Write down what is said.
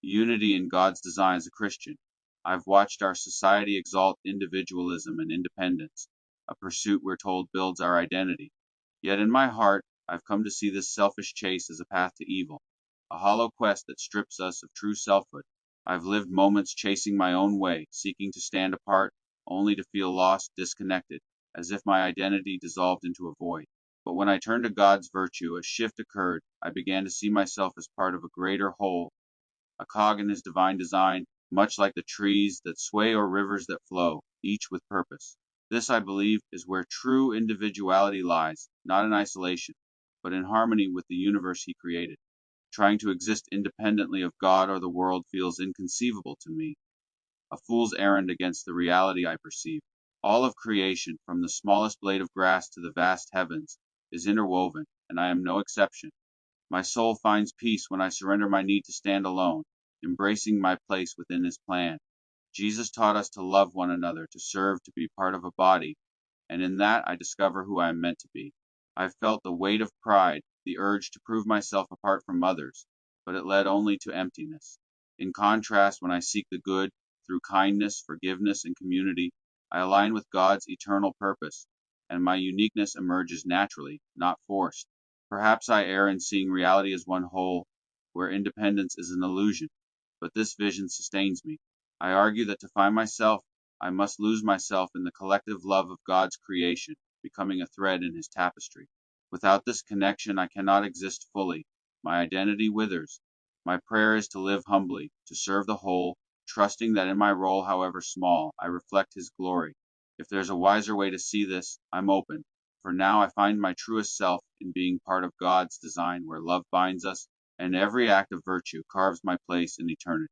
unity in God's design as a Christian. I've watched our society exalt individualism and independence, a pursuit we're told builds our identity. Yet in my heart, I've come to see this selfish chase as a path to evil, a hollow quest that strips us of true selfhood. I've lived moments chasing my own way, seeking to stand apart, only to feel lost, disconnected, as if my identity dissolved into a void. But when I turned to God's virtue, a shift occurred. I began to see myself as part of a greater whole, a cog in his divine design, much like the trees that sway or rivers that flow, each with purpose. This, I believe, is where true individuality lies, not in isolation, but in harmony with the universe he created. Trying to exist independently of God or the world feels inconceivable to me, a fool's errand against the reality I perceive. All of creation, from the smallest blade of grass to the vast heavens, is interwoven, and I am no exception. My soul finds peace when I surrender my need to stand alone, embracing my place within his plan. Jesus taught us to love one another, to serve, to be part of a body, and in that I discover who I am meant to be. I felt the weight of pride, the urge to prove myself apart from others, but it led only to emptiness. In contrast, when I seek the good through kindness, forgiveness, and community, I align with God's eternal purpose, and my uniqueness emerges naturally, not forced. Perhaps I err in seeing reality as one whole, where independence is an illusion, but this vision sustains me. I argue that to find myself, I must lose myself in the collective love of God's creation, becoming a thread in his tapestry. Without this connection, I cannot exist fully. My identity withers. My prayer is to live humbly, to serve the whole, trusting that in my role, however small, I reflect his glory. If there's a wiser way to see this, I'm open. For now, I find my truest self in being part of God's design where love binds us, and every act of virtue carves my place in eternity.